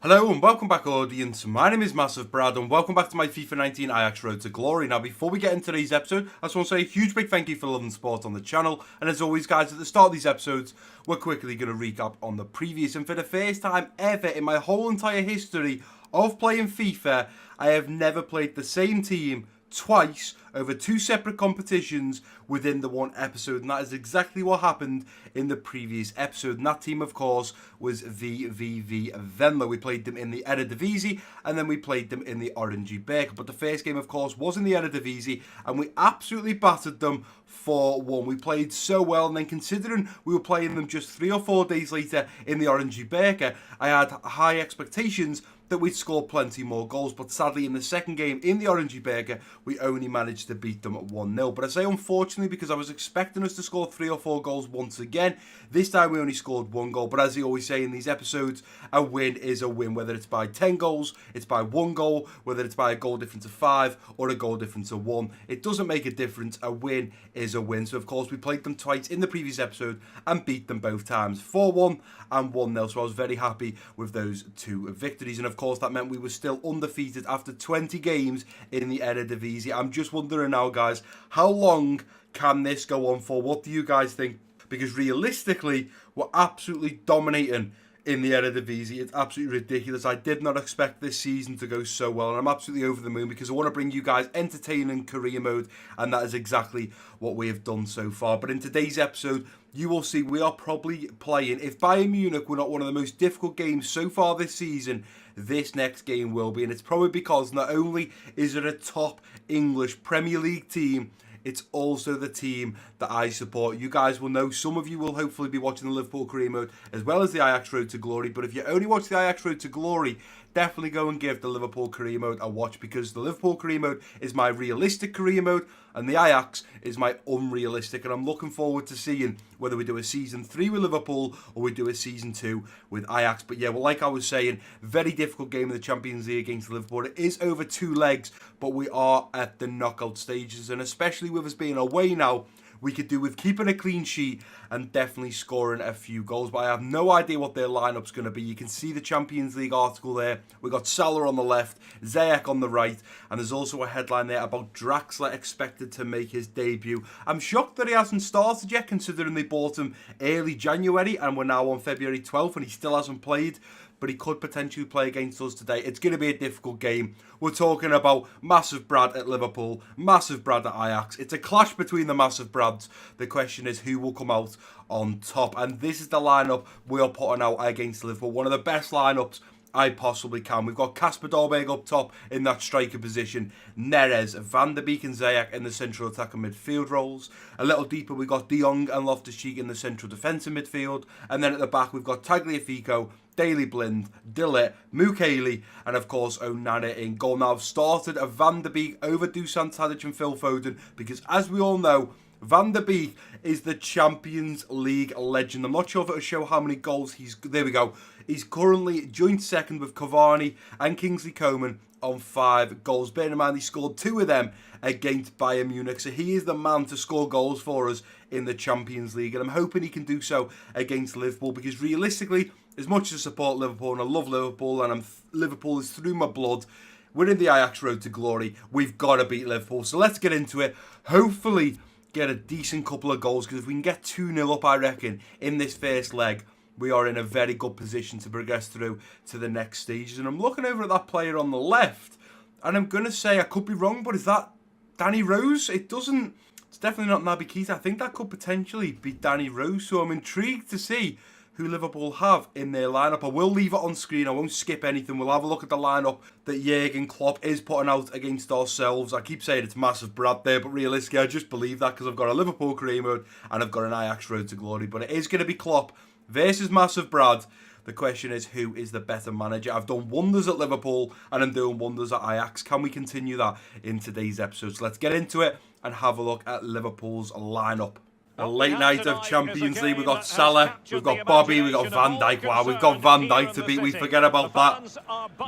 Hello and welcome back, audience. My name is MassiveBrad and welcome back to my FIFA 19 Ajax Road to Glory. Now, before we get into today's episode, I just want to say a huge big thank you for loving support on the channel. And as always, guys, at the start of these episodes, we're quickly going to recap on the previous. And for the first time ever in my whole entire history of playing FIFA, I have never played the same team twice over two separate competitions within the one episode, and that is exactly what happened in the previous episode. And that team, of course, was VVV Venlo. We played them in the Eredivisie and then we played them in the Oranje Beker, but the first game, of course, was in the Eredivisie and we absolutely battered them 4-1. We played so well, and then considering we were playing them just 3 or 4 days later in the Oranje Beker, I had high expectations that we'd score plenty more goals, but sadly in the second game in the Oranje Beker, we only managed to beat them at 1-0. But I say unfortunately because I was expecting us to score 3 or 4 goals once again. This time we only scored 1 goal, but as I always say in these episodes, a win is a win, whether it's by 10 goals, it's by 1 goal, whether it's by a goal difference of 5 or a goal difference of 1. It doesn't make a difference. A win is a win. So of course we played them twice in the previous episode and beat them both times, 4-1 and 1-0. So I was very happy with those 2 victories, and of course that meant we were still undefeated after 20 games in the Eredivisie. I'm just wondering now, guys, how long can this go on for? What do you guys think? Because realistically, we're absolutely dominating in the Eredivisie. It's absolutely ridiculous. I did not expect this season to go so well, and I'm absolutely over the moon because I want to bring you guys entertaining career mode, and that is exactly what we have done so far. But in today's episode, you will see we are probably playing, if Bayern Munich were not one of the most difficult games so far this season, this next game will be. And it's probably because not only is it a top English Premier League team, it's also the team that I support. You guys will know, some of you will hopefully be watching the Liverpool career mode as well as the Ajax Road to Glory. But if you only watch the Ajax Road to Glory, definitely go and give the Liverpool career mode a watch, because the Liverpool career mode is my realistic career mode and the Ajax is my unrealistic. And I'm looking forward to seeing whether we do a season 3 with Liverpool or we do a season 2 with Ajax. But yeah, well, like I was saying, very difficult game in the Champions League against Liverpool. It is over 2 legs, but we are at the knockout stages, and especially with us being away now, we could do with keeping a clean sheet and definitely scoring a few goals. But I have no idea what their lineup's going to be. You can see the Champions League article there. We've got Salah on the left, Ziyech on the right, and there's also a headline there about Draxler expected to make his debut. I'm shocked that he hasn't started yet, considering they bought him early January and we're now on February 12th and he still hasn't played. But he could potentially play against us today. It's going to be a difficult game. We're talking about MassiveBrad at Liverpool, MassiveBrad at Ajax. It's a clash between the MassiveBrads. The question is who will come out on top. And this is the lineup we are putting out against Liverpool. One of the best lineups I possibly can. We've got Kasper Dolberg up top in that striker position, Neres, Van der Beek and Ziyech in the central attack and midfield roles. A little deeper we've got De Jong and Loftus-Cheek in the central defensive midfield, and then at the back we've got Tagliafico, Daley Blind, Dillett, Mukiele, and of course Onana in goal. Now I've started a Van der Beek over Dusan Tadic and Phil Foden because, as we all know, Van der Beek is the Champions League legend. I'm not sure if it'll show how many goals there we go. He's currently joint second with Cavani and Kingsley Coman on 5 goals. Bear in mind, he scored 2 of them against Bayern Munich. So he is the man to score goals for us in the Champions League. And I'm hoping he can do so against Liverpool, because realistically, as much as I support Liverpool and I love Liverpool and Liverpool is through my blood, we're in the Ajax Road to Glory. We've got to beat Liverpool. So let's get into it. Hopefully get a decent couple of goals, because if we can get 2-0 up, I reckon, in this first leg, we are in a very good position to progress through to the next stages. And I'm looking over at that player on the left, and I'm going to say, I could be wrong, but is that Danny Rose? It's definitely not Naby Keita. I think that could potentially be Danny Rose. So I'm intrigued to see who Liverpool have in their lineup. I will leave it on screen. I won't skip anything. We'll have a look at the lineup that Jürgen Klopp is putting out against ourselves. I keep saying it's MassiveBrad there, but realistically, I just believe that because I've got a Liverpool career mode and I've got an Ajax Road to Glory. But it is going to be Klopp versus MassiveBrad. The question is, who is the better manager? I've done wonders at Liverpool and I'm doing wonders at Ajax. Can we continue that in today's episode? So let's get into it and have a look at Liverpool's lineup. A late night of Champions League. We've got Salah, we've got Bobby, we've got Van Dijk. Wow, we've got Van Dijk to beat. We forget about that.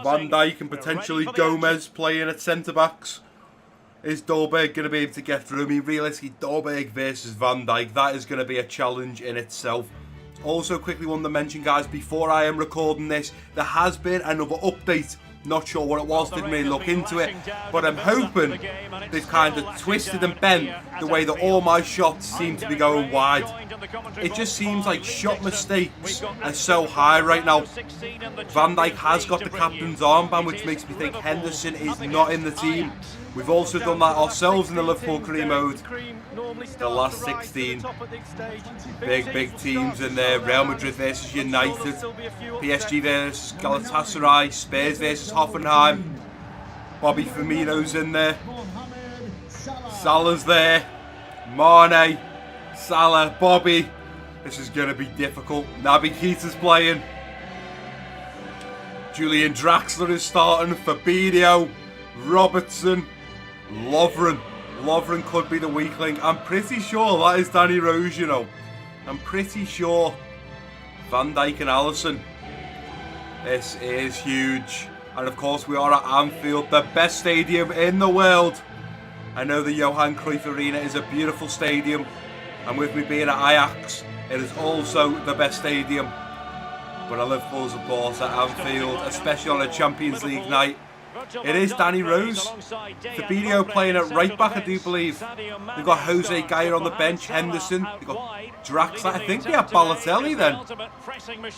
Van Dijk and potentially Gomez playing at centre-backs. Is Dolberg going to be able to get through? I mean, realistically, Dolberg versus Van Dijk, that is going to be a challenge in itself. Also, quickly wanted to mention, guys, before I am recording this, there has been another update. Not sure what it was, didn't really look into it, but I'm hoping they've kind of twisted and bent the way that all my shots seem to be going wide. It just seems like shot mistakes are so high right now. Van Dijk has got the captain's armband, which makes me think Henderson is not in the team. We've also done that ourselves in the Liverpool career mode. The last 16. Big teams in there. Real Madrid versus United. PSG versus Galatasaray. Spurs versus Hoffenheim. Bobby Firmino's in there. Salah's there. Mane. Salah. Bobby. This is going to be difficult. Naby Keita's playing. Julian Draxler is starting. Fabinho. Robertson. Lovren could be the weak link. I'm pretty sure that is Danny Rose, you know. I'm pretty sure. Van Dijk and Alisson. This is huge. And of course we are at Anfield, the best stadium in the world. I know the Johan Cruyff Arena is a beautiful stadium. And with me being at Ajax, it is also the best stadium. But I love full support at Anfield, especially on a Champions League night. It is Danny Rose. Fabinho playing at right back, I do believe. They've got Jose Gaya on the bench, Henderson. They've got Draxler. I think they have Balotelli then.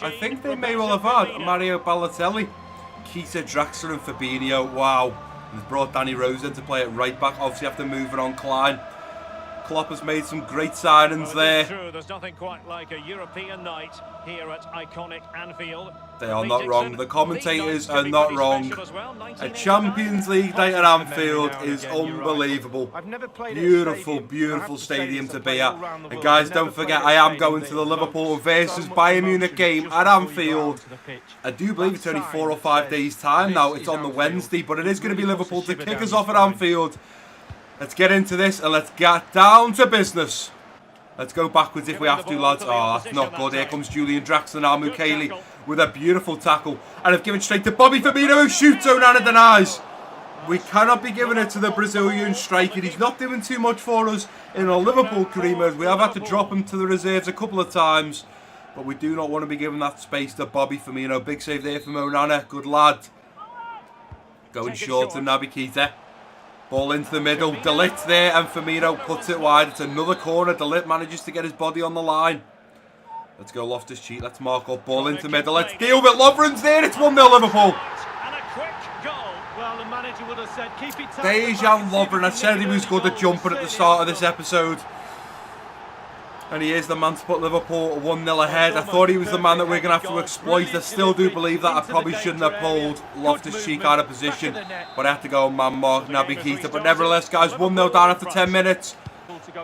I think they may well have had Mario Balotelli. Keita, Draxler and Fabinho. Wow. They've brought Danny Rose in to play at right back. Obviously after moving on Klein. Klopp has made some great signings there. True, there's nothing quite like a European night here at iconic Anfield. They are not wrong. The commentators are not wrong. A Champions League night at Anfield is unbelievable. Beautiful stadium to be at. And guys, don't forget, I am going to the Liverpool versus Bayern Munich game at Anfield. I do believe it's only 4 or 5 days time now. It's on the Wednesday, but it is going to be Liverpool to kick us off at Anfield. Let's get into this and let's get down to business. Let's go backwards if we have to, lads. Oh, that's not good. Here comes Julian Draxler now. Mukele with a beautiful tackle. And have given straight to Bobby Firmino, who shoots Onana denies. We cannot be giving it to the Brazilian striker. He's not doing too much for us in our Liverpool career mode. We have had to drop him to the reserves a couple of times. But we do not want to be giving that space to Bobby Firmino. Big save there from Onana. Good lad. Going short to Naby Keita. Ball into the middle, De Ligt there, and Firmino puts it wide. It's another corner. De Ligt manages to get his body on the line. Let's go Loftus-Cheek. Let's mark up. Ball into the middle. Let's deal with Lovren's there. It's 1-0 Liverpool. Dejan Lovren. I said he was good at jumping at the start of this episode. And he is the man to put Liverpool 1-0 ahead. I thought he was the man that we're going to have to exploit. I still do believe that. I probably shouldn't have pulled Loftus-Cheek out of position. But I had to go on man mark Naby Keita. But nevertheless, guys, 1-0 down after 10 minutes.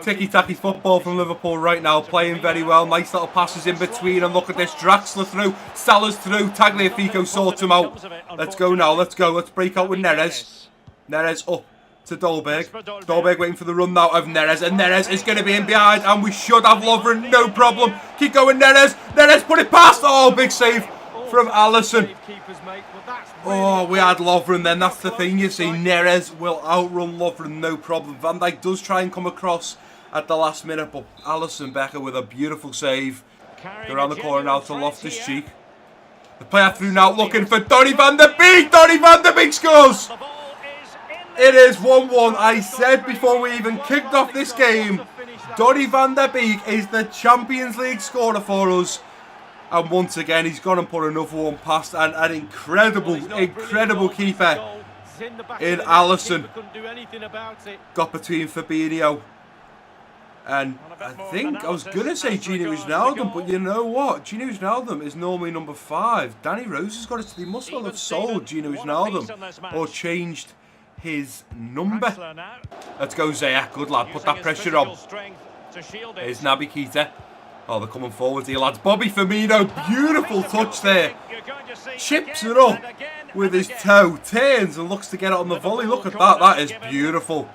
Ticky-tacky football from Liverpool right now. Playing very well. Nice little passes in between. And look at this. Draxler through. Salah's through. Tagliafico sorts him out. Let's go now. Let's go. Let's break out with Neres. Neres up to Dolberg. Dolberg waiting for the run now of Neres, and Neres is going to be in behind, and we should have Lovren, no problem. Keep going, Neres. Neres put it past. Oh, big save from Alisson. Oh, we had Lovren then. That's the thing, you see. Neres will outrun Lovren, no problem. Van Dijk does try and come across at the last minute, but Alisson Becker with a beautiful save. They're around the corner now to Loftus-Cheek. The player through now looking for Donny van der Beek. Donny van der Beek scores. It is 1-1. I said before we even kicked off this game, Donny van der Beek is the Champions League scorer for us. And once again, he's gone and put another one past an incredible keeper in Alisson. Got between Fabinho and I was going to say Gino Wijnaldum, but you know what? Gino Wijnaldum is normally number 5. Danny Rose has got it. He must well have sold Gino Wijnaldum or changed his number. Let's go, Zaya. Good lad. Put that pressure on. Here's Naby Keita. Oh, they're coming forward here, lads. Bobby Firmino. Beautiful touch there. Chips it up with his toe. Turns and looks to get it on the volley. Look at that. That is beautiful.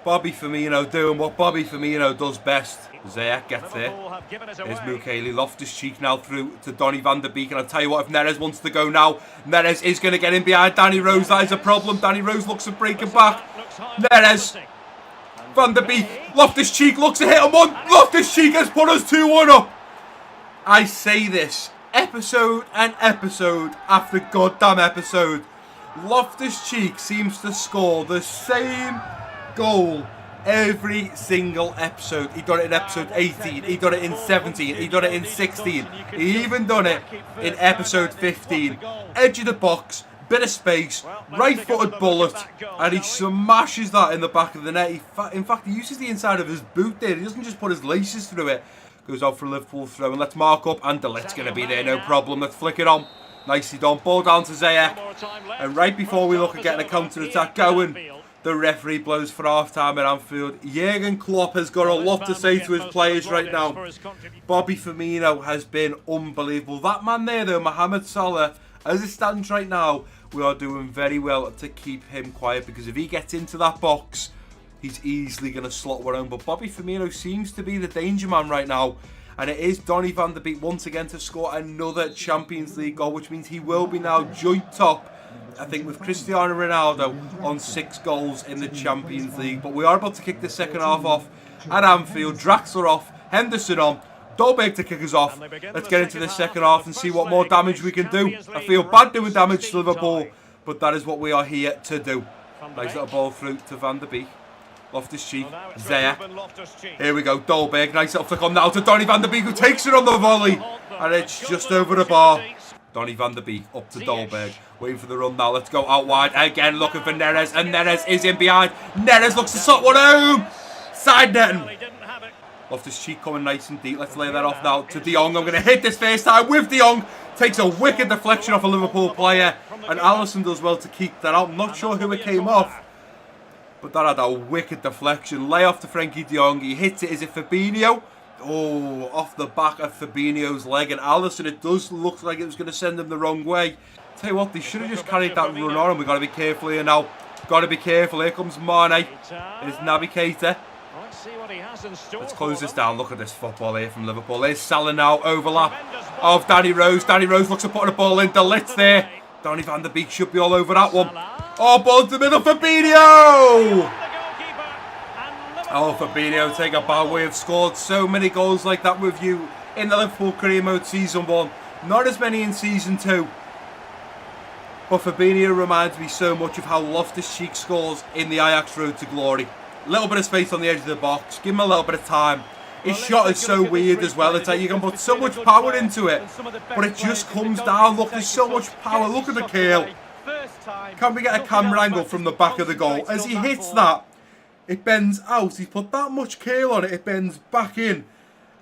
Bobby Firmino doing what Bobby Firmino does best. Zaya gets there. There's Mukele. Loftus-Cheek now through to Donny van der Beek. And I'll tell you what, if Neres wants to go now, Neres is going to get in behind Danny Rose. That is a problem. Danny Rose looks at breaking back. Neres. Van der Beek. Loftus-Cheek looks to hit him one. Loftus-Cheek has put us 2-1 up. I say this episode and episode after goddamn episode. Loftus-Cheek seems to score the same goal every single episode. He done it in episode 18, he done it in 17, he done it in 16, he even done it in episode 15. Edge of the box, bit of space, right-footed bullet, and he smashes that in the back of the net. In fact, he uses the inside of his boot there. He doesn't just put his laces through it. Goes out for a Liverpool throw, and let's mark up, and Delit's going to be there, no problem. Let's flick it on. Nicely done. Ball down to Ziyech, and right before we look at getting a counter-attack going, the referee blows for half-time at Anfield. Jürgen Klopp has got a lot to say to his players right now. Bobby Firmino has been unbelievable. That man there, though, Mohamed Salah, as it stands right now, we are doing very well to keep him quiet, because if he gets into that box, he's easily going to slot one on. But Bobby Firmino seems to be the danger man right now. And it is Donny van de Beek once again to score another Champions League goal, which means he will be now joint top, I think, with Cristiano Ronaldo on 6 goals in the Champions League. But we are about to kick the second half off at Anfield. Draxler off, Henderson on, Dolberg to kick us off. Let's get into the second half and see what more damage we can do. I feel bad doing damage to Liverpool, but that is what we are here to do. Nice little ball through to Van de Beek. Loftus-Cheek, Ziyech. Here we go, Dolberg. Nice little flick on now to Donny van de Beek, who takes it on the volley. And it's just over the bar. Donny van de Beek up to Dolberg. Waiting for the run now. Let's go out wide. Again, looking for Neres. And Neres is in behind. Neres looks to slot one home. Side netting. Loftus-Cheek coming nice and deep. Let's lay that off now to De Jong. I'm going to hit this first time with De Jong. Takes a wicked deflection off a Liverpool player. And Alisson does well to keep that out. I'm not sure who it came off, but that had a wicked deflection. Lay off to Frenkie de Jong. He hits it. Is it Fabinho? Oh, off the back of Fabinho's leg. And Alisson, it does look like it was going to send him the wrong way. Tell you what, they should have just carried that run on. And we've got to be careful here now. Got to be careful. Here comes Mane. It's Naby Keita. Let's close this down. Look at this football here from Liverpool. There's Salah now. Overlap of Danny Rose. Danny Rose looks to put the ball in. Delit's there. Donny van de Beek should be all over that one. Oh, ball to the middle, Fabinho! Oh, Fabinho, take a bow. We have scored so many goals like that with you in the Liverpool career mode season 1. Not as many in season 2. But Fabinho reminds me so much of how Loftus-Cheek scores in the Ajax road to glory. A little bit of space on the edge of the box. Give him a little bit of time. His shot is so weird as well. It's like you can put so much power into it, but it just comes down. Look, there's so much power. Look at the curl. Can we get a camera angle from the back of the goal? As he hits that, it bends out. He's put that much curl on it. It bends back in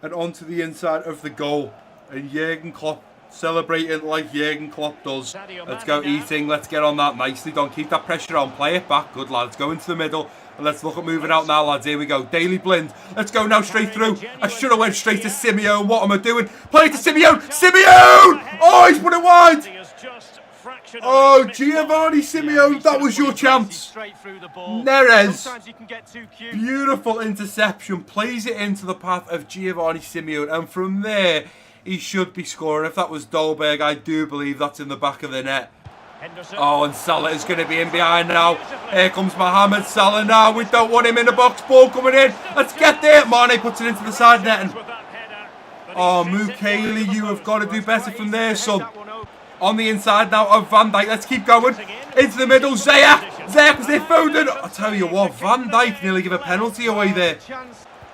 and onto the inside of the goal. And Jürgen Klopp celebrating like Jürgen Klopp does. Let's go eating. Let's get on that nicely. Don't keep that pressure on. Play it back. Good, lads. Go into the middle. And let's look at moving out now, lads. Here we go. Daily Blind. Let's go now straight through. I should have went straight to Simeone. What am I doing? Play it to Simeone. Simeone! Oh, he's put it wide. Oh, Giovanni Simeone, that was your chance. Neres. Beautiful interception. Plays it into the path of Giovanni Simeone. And from there, he should be scoring. If that was Dolberg, I do believe that's in the back of the net. Oh, and Salah is going to be in behind now. Here comes Mohamed Salah now. We don't want him in the box. Ball coming in. Let's get there. Mane puts it into the side netting. Oh, Mukele, you have got to do better from there, son. On the inside now of Van Dijk. Let's keep going. Into the middle. Ziyech. Ziyech was there. Foden. I tell you what, Van Dijk nearly give a penalty away there.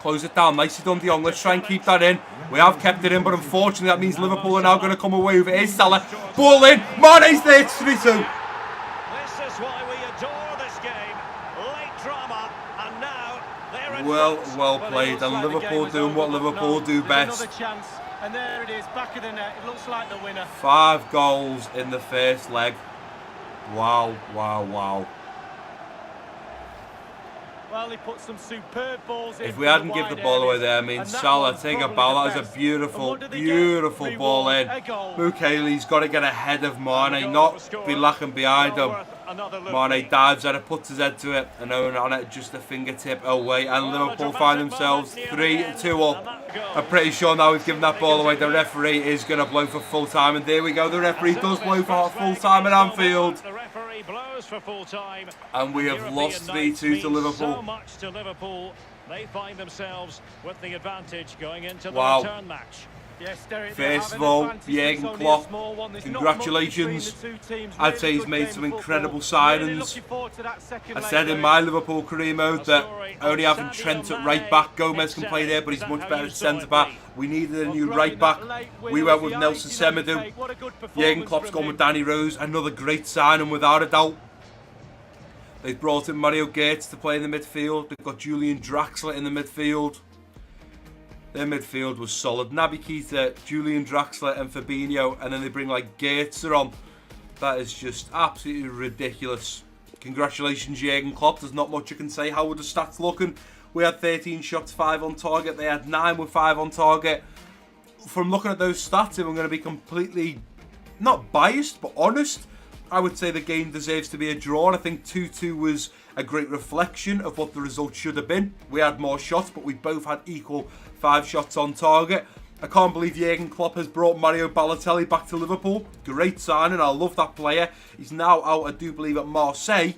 Close it down. Nicely done, De Jong. Let's try and keep that in. We have kept it in, but unfortunately that means Liverpool are now going to come away with it. Here's Salah. Ball in. Mane's there. It's 3-2. This is why we adore this game. Late drama, and now they're in front. Well played. And Liverpool doing what Liverpool do best. And there it is, back of the net. It looks like the winner. 5 goals in the first leg. Wow. Well, he put some superb balls in. If we hadn't given the ball away there, I mean, Salah, take a ball. That was a beautiful ball in. Mukele's got to get ahead of Mane, not be lacking behind him. Mane dives at it, puts his head to it, and on it, just a fingertip away. And Liverpool find themselves 3-2 up. I'm pretty sure now we've given that ball away. The referee is going to blow for full time, and there we go. The referee does blow for full time at Anfield. And we have lost 3-2 to Liverpool. So much to Liverpool. They find themselves with the advantage going into the return match. Yes, Derek, First of all, Jürgen Klopp, congratulations. I'd say he's made some incredible signings. I said in my Liverpool career mode that only having Trent at right back, Gomez can play there, but he's much better at centre back. We needed a new right back. We went with Nelson Semedo. Jürgen Klopp's gone with Danny Rose, another great signing without a doubt. They've brought in Mario Götze to play in the midfield. They've got Julian Draxler in the midfield. Their midfield was solid. Naby Keita, Julian Draxler and Fabinho, and then they bring like Götze on. That is just absolutely ridiculous. Congratulations, Jürgen Klopp. There's not much you can say. How were the stats looking? We had 13 shots, 5 on target. They had 9 with 5 on target. From looking at those stats, if I'm going to be completely, not biased, but honest, I would say the game deserves to be a draw. And I think 2-2 was a great reflection of what the result should have been. We had more shots, but we both had equal 5 shots on target. I can't believe Jürgen Klopp has brought Mario Balotelli back to Liverpool. Great signing. I love that player. He's now out, I do believe, at Marseille.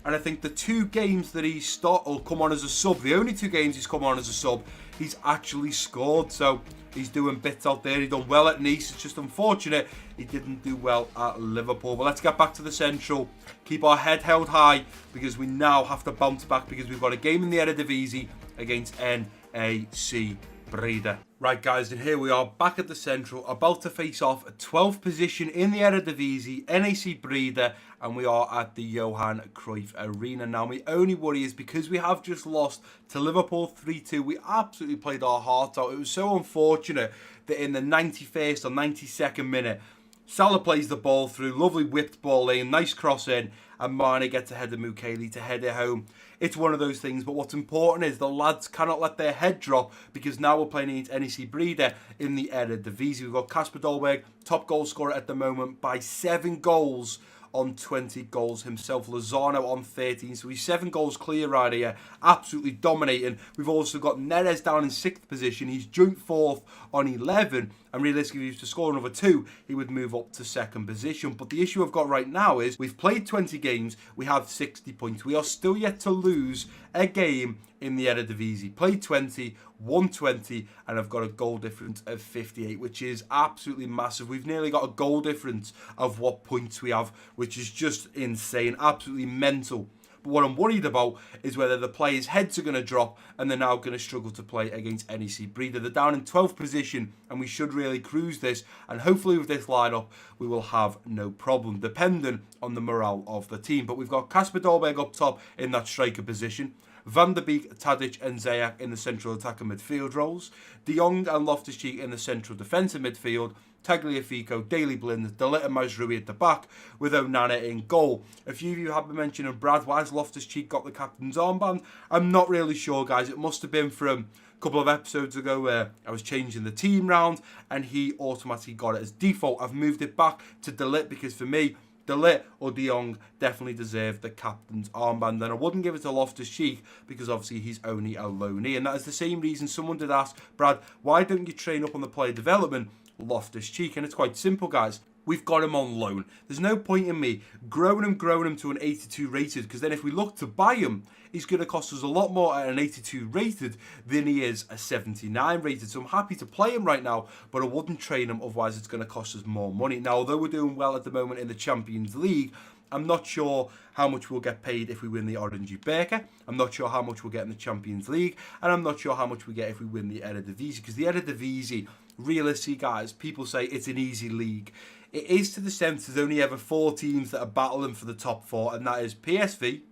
And I think the 2 games that he's come on as a sub, the only 2 games he's come on as a sub, he's actually scored. So he's doing bits out there. He done well at Nice. It's just unfortunate he didn't do well at Liverpool. But let's get back to the Central. Keep our head held high because we now have to bounce back because we've got a game in the Eredivisie against NAC Breda. Right guys, and here we are back at the Central, about to face off a 12th position in the Eredivisie, NAC Breda, and we are at the Johan Cruyff Arena. Now my only worry is because we have just lost to Liverpool 3-2, we absolutely played our hearts out. It was so unfortunate that in the 91st or 92nd minute, Salah plays the ball through, lovely whipped ball in, nice cross in, and Mane gets ahead of Mukiele to head it home. It's one of those things, but what's important is the lads cannot let their head drop because now we're playing against NAC Breda in the Eredivisie. We've got Kasper Dolberg, top goal scorer at the moment by 7 goals on 20 goals himself. Lozano on 13, so he's 7 goals clear right here, absolutely dominating. We've also got Neres down in 6th position. He's joint 4th on 11, and realistically, if he was to score another 2, he would move up to 2nd position. But the issue I've got right now is we've played 20 games, we have 60 points. We are still yet to lose a game in the Eredivisie. Played 20, won 20, and I've got a goal difference of 58, which is absolutely massive. We've nearly got a goal difference of what points we have, which is just insane, absolutely mental. But what I'm worried about is whether the players' heads are going to drop and they're now going to struggle to play against NAC Breda. They're down in 12th position and we should really cruise this. And hopefully with this lineup, we will have no problem, depending on the morale of the team. But we've got Kasper Dolberg up top in that striker position. Van der Beek, Tadic and Ziyech in the central attacker midfield roles. De Jong and Loftus-Cheek in the central defensive midfield. Tagliafico, Daley Blind, De Ligt and Mazraoui at the back with Onana in goal. A few of you have been mentioning, Brad, why has Loftus-Cheek got the captain's armband? I'm not really sure, guys. It must have been from a couple of episodes ago where I was changing the team round and he automatically got it as default. I've moved it back to De Ligt because for me, De Ligt or De Jong definitely deserve the captain's armband. And I wouldn't give it to Loftus-Cheek because obviously he's only a loanee. And that is the same reason someone did ask, Brad, why don't you train up on the player development Loftus-Cheek? And it's quite simple, guys. We've got him on loan. There's no point in me growing him to an 82 rated, because then if we look to buy him, he's going to cost us a lot more at an 82 rated than he is a 79 rated. So I'm happy to play him right now, but I wouldn't train him, otherwise it's going to cost us more money. Now, although we're doing well at the moment in the Champions League, I'm not sure how much we'll get paid if we win the Orange Beker. I'm not sure how much we'll get in the Champions League. And I'm not sure how much we get if we win the Eredivisie. Because the Eredivisie, realistically, guys, people say it's an easy league. It is, to the sense there's only ever 4 teams that are battling for the top 4. And that is PSV,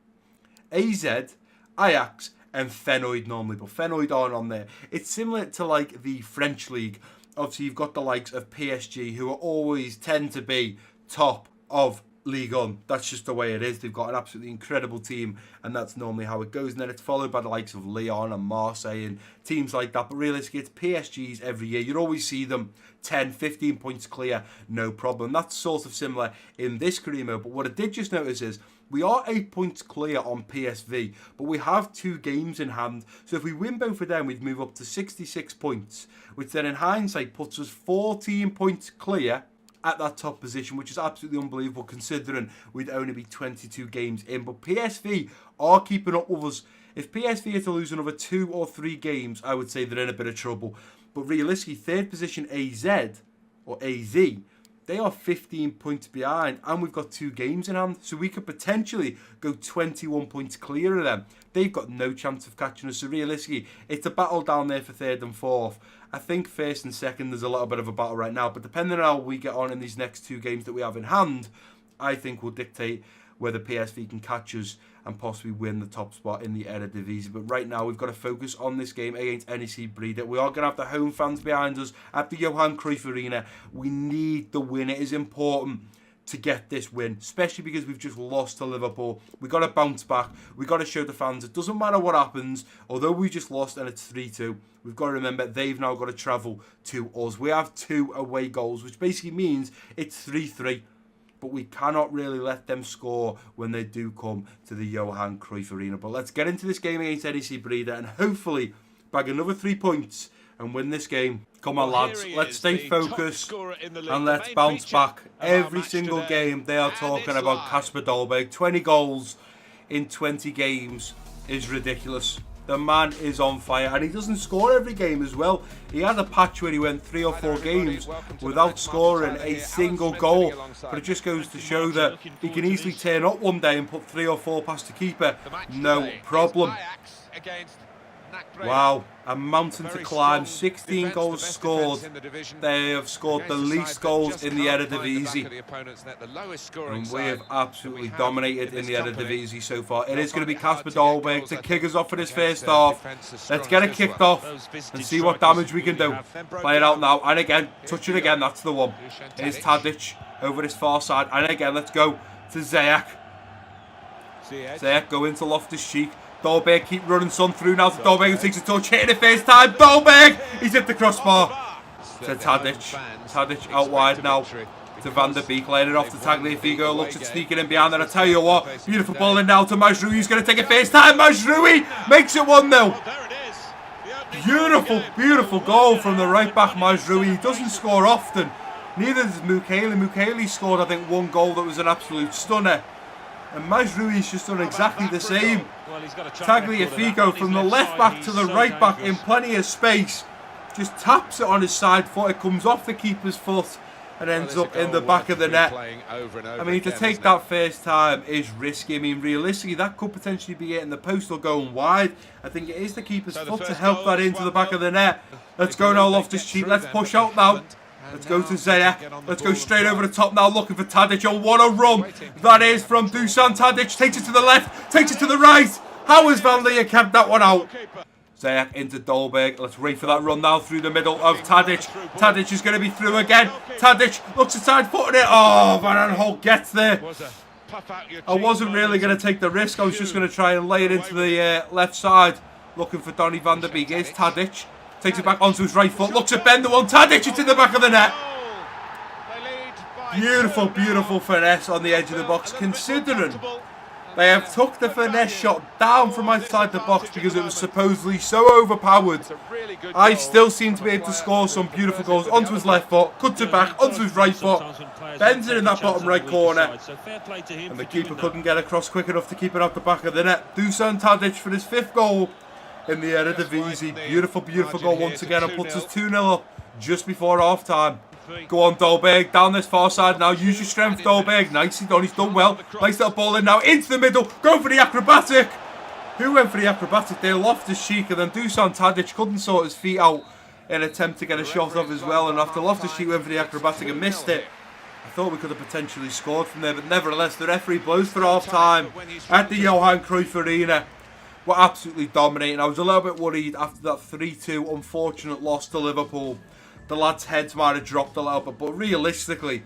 AZ, Ajax and Feyenoord normally. But Feyenoord aren't on there. It's similar to like the French league. Obviously, you've got the likes of PSG who are always tend to be top of Ligue 1. That's just the way it is. They've got an absolutely incredible team, and that's normally how it goes. And then it's followed by the likes of Lyon and Marseille and teams like that. But realistically, it's PSGs every year. You'd always see them 10, 15 points clear, no problem. That's sort of similar in this career mode. But what I did just notice is we are 8 points clear on PSV, but we have 2 games in hand. So if we win both of them, we'd move up to 66 points, which then in hindsight puts us 14 points clear at that top position, which is absolutely unbelievable considering we'd only be 22 games in. But PSV are keeping up with us. If PSV are to lose another 2 or 3 games, I would say they're in a bit of trouble. But realistically, third position AZ, or AZ, they are 15 points behind, and we've got 2 games in hand, so we could potentially go 21 points clear of them. They've got no chance of catching us, so realistically, it's a battle down there for third and fourth. I think first and second, there's a little bit of a battle right now, but depending on how we get on in these next 2 games that we have in hand, I think will dictate whether PSV can catch us and possibly win the top spot in the Eredivisie. But right now, we've got to focus on this game against NAC Breda. We are going to have the home fans behind us at the Johan Cruyff Arena. We need the win. It is important to get this win, especially because we've just lost to Liverpool. We've got to bounce back. We've got to show the fans it doesn't matter what happens. Although we just lost and it's 3-2, we've got to remember they've now got to travel to us. We have 2 away goals, which basically means it's 3-3. But we cannot really let them score when they do come to the Johan Cruyff Arena. But let's get into this game against NAC Breda and hopefully bag another 3 points and win this game. Come on, lads, let's stay focused and let's bounce back. Every single game they are talking about Kasper Dolberg. 20 goals in 20 games is ridiculous. The man is on fire, and he doesn't score every game as well. He had a patch where he went 3 or 4 games without scoring a single goal. But it just goes to show that he can easily turn up one day and put 3 or 4 past the keeper. No problem. Wow, a mountain to climb. 16 goals scored. They have scored the least goals in the Eredivisie. And we have absolutely dominated in the Eredivisie so far. It is going to be Kasper Dolberg to kick us off for this first half. Let's get it kicked off and see what damage we can do. Play it out now. And again, touch it again. That's the one. Here's Tadic over his far side. And again, let's go to Ziyech. Ziyech go into Loftus-Cheek. Dolberg keep running son through now to Dolberg, who takes a touch, hitting it first time. Dolberg! He's hit the crossbar. To Tadic. Tadic out wide now to Van der Beek, laying it off to Tagliafico. Looks at sneaking in behind, and I tell you what, beautiful ball in now to Mazraoui. He's going to take it first time. Mazraoui makes it 1-0. Beautiful, beautiful goal from the right back, Mazraoui. He doesn't score often. Neither does Mukiele. Mukiele scored, I think, 1 goal that was an absolute stunner. And Mazraoui's just done exactly the same. Tagliafico from the left back to the right back in plenty of space. Just taps it on his side foot. It comes off the keeper's foot and ends up in the back of the net. I mean, to take that first time is risky. I mean, realistically, that could potentially be hitting the post or going wide. I think it is the keeper's foot to help that into the back of the net. Let's go now, Loftus-Cheek. Let's push out now. Let's go to Ziyech. Let's go straight over the top now, looking for Tadic. Oh, what a run that is from Dusan Tadic. Takes it to the left, takes it to the right. How has Van Leer kept that one out? Ziyech into Dolberg. Let's wait for that run now through the middle of Tadic. Tadic is going to be through again. Tadic looks aside, footing it. Oh, Van Aanholt gets there. I wasn't really going to take the risk. I was just going to try and lay it into the left side, looking for Donny van der Beek. Here's Tadic. Takes it back onto his right foot. Looks at Ben, the one. Tadic, it's in the back of the net. Beautiful, beautiful finesse on the edge of the box, considering they have took the finesse shot down from outside the box because it was supposedly so overpowered. I still seem to be able to score some beautiful goals onto his left foot, cuts it back onto his right foot, bends it in that bottom right corner, and the keeper couldn't get across quick enough to keep it out the back of the net. Dusan Tadic for his 5th goal in the Eredivisie. Beautiful, beautiful goal once again, and puts us 2-0 up just before half time. Go on, Dolberg, down this far side now. Use your strength, Dolberg. Nicely done, he's done well. Nice little ball in now, into the middle. Go for the acrobatic. Who went for the acrobatic there? Loftus-Cheek, and then Dusan Tadic couldn't sort his feet out in an attempt to get a shot off as well. And after Loftus-Cheek went for the acrobatic and missed it, I thought we could have potentially scored from there. But nevertheless, the referee blows for half time at the Johan Cruyff Arena. We're absolutely dominating. I was a little bit worried after that 3-2 unfortunate loss to Liverpool. The lads' heads might have dropped a little bit, but realistically,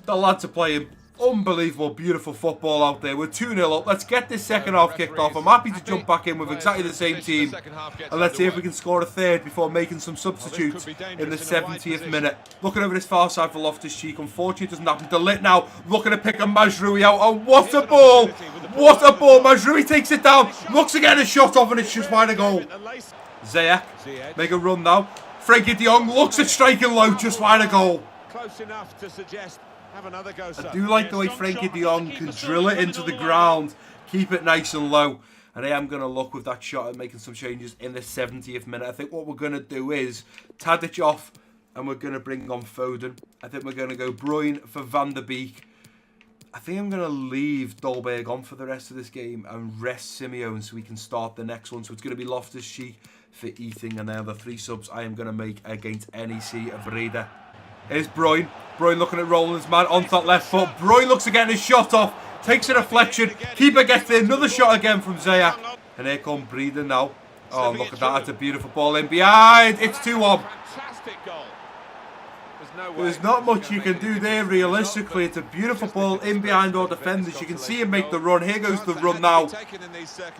the lads are playing unbelievable, beautiful football out there. We're 2-0 up. Let's get this second half kicked off. I'm happy to jump back in with exactly the same team. And let's see if we can score a third before making some substitutes in the 70th minute. Looking over this far side for Loftus-Cheek. Unfortunately, it doesn't happen. De Ligt now looking to pick a Mazraoui out. Oh, what a ball! What a ball! Mazraoui takes it down. Looks to get a shot off, and it's just wide a goal. Ziyech, make a run now. Frenkie de Jong looks at striking low, just wide a goal. Close enough to suggest have another go. I do like the way Frenkie de Jong can drill it into the ground, keep it nice and low, And I am going to look with that shot at making some changes in the 70th minute. I think what we're going to do is Tadic off, and we're going to bring on Foden. I think we're going to go Bruyne for Van der Beek. I think I'm going to leave Dolberg on for the rest of this game and rest Simeone so we can start the next one. So it's going to be Loftus-Cheek for Eating, and then the 3 subs I am going to make against NAC Breda. Here's Bruyne. Bruyne looking at Roland's man onto that left foot. Bruyne looks to get his shot off. Takes a deflection. Keeper gets there. Another shot again from Zaya. And here comes Breda now. Oh, look at that. That's a beautiful ball in behind. It's 2-1. Fantastic goal. There's not much you can do there realistically. It's a beautiful ball in behind our defenders. You can see him make the run. Here goes the run now.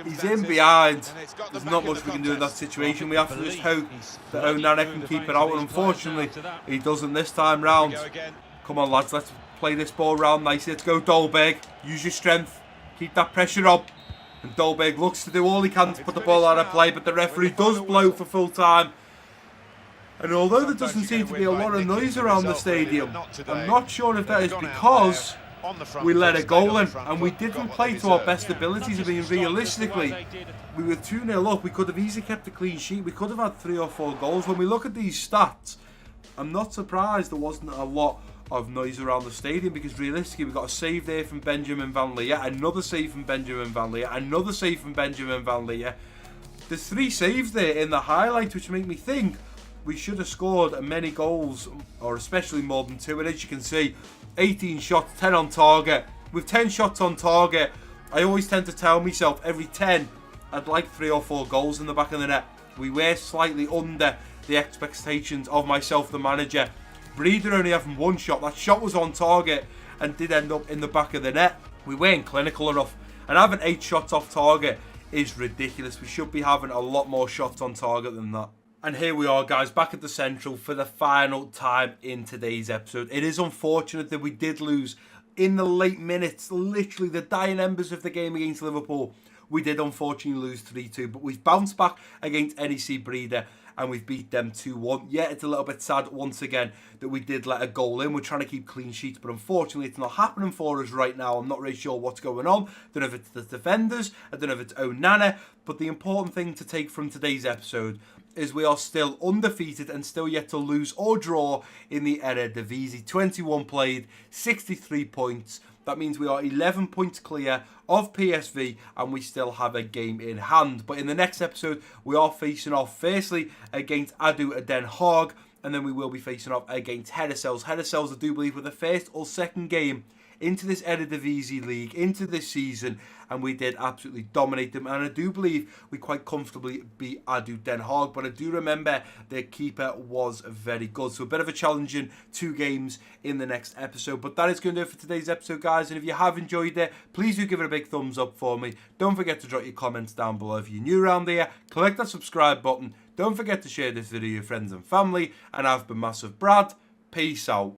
He's in behind. There's not much we can do in that situation. We have to just hope that Onana can keep it out. And unfortunately, he doesn't this time round. Come on, lads. Let's play this ball round nicely. Let's go, Dolberg. Use your strength. Keep that pressure up. And Dolberg looks to do all he can to put the ball out of play. But the referee does blow for full time. And although there doesn't seem to be a lot of noise around the stadium, I'm not sure if that is because we let a goal in and we didn't play to our best abilities. I mean, realistically, we were 2-0 up. We could have easily kept a clean sheet. We could have had 3 or 4 goals. When we look at these stats, I'm not surprised there wasn't a lot of noise around the stadium, because realistically we got a save there from Benjamin Van Leer, another save from Benjamin Van Leer, another save from Benjamin Van Leer. There's 3 saves there in the highlights, which make me think we should have scored many goals, or especially more than 2. And as you can see, 18 shots, 10 on target. With 10 shots on target, I always tend to tell myself every 10 I'd like 3 or 4 goals in the back of the net. We were slightly under the expectations of myself, the manager. Breda only having 1 shot. That shot was on target and did end up in the back of the net. We weren't clinical enough. And having 8 shots off target is ridiculous. We should be having a lot more shots on target than that. And here we are, guys, back at the Central for the final time in today's episode. It is unfortunate that we did lose in the late minutes, literally the dying embers of the game against Liverpool. We did unfortunately lose 3-2, but we've bounced back against NAC Breda and we've beat them 2-1. Yeah, it's a little bit sad once again that we did let a goal in. We're trying to keep clean sheets, but unfortunately it's not happening for us right now. I'm not really sure what's going on. I don't know if it's the defenders, I don't know if it's Onana, but the important thing to take from today's episode is we are still undefeated and still yet to lose or draw in the Eredivisie. 21 played, 63 points. That means we are 11 points clear of PSV and we still have a game in hand. But in the next episode, we are facing off firstly against Adu Den Haag, and then we will be facing off against Heracles. Heracles, I do believe, were the first or second game into this Eredivisie league, into this season, and we did absolutely dominate them. And I do believe we quite comfortably beat Adu Den Haag, but I do remember their keeper was very good. So a bit of a challenging 2 games in the next episode. But that is going to do it for today's episode, guys. And if you have enjoyed it, please do give it a big thumbs up for me. Don't forget to drop your comments down below if you're new around here. Click that subscribe button. Don't forget to share this video with your friends and family. And I've been MassiveBrad. Peace out.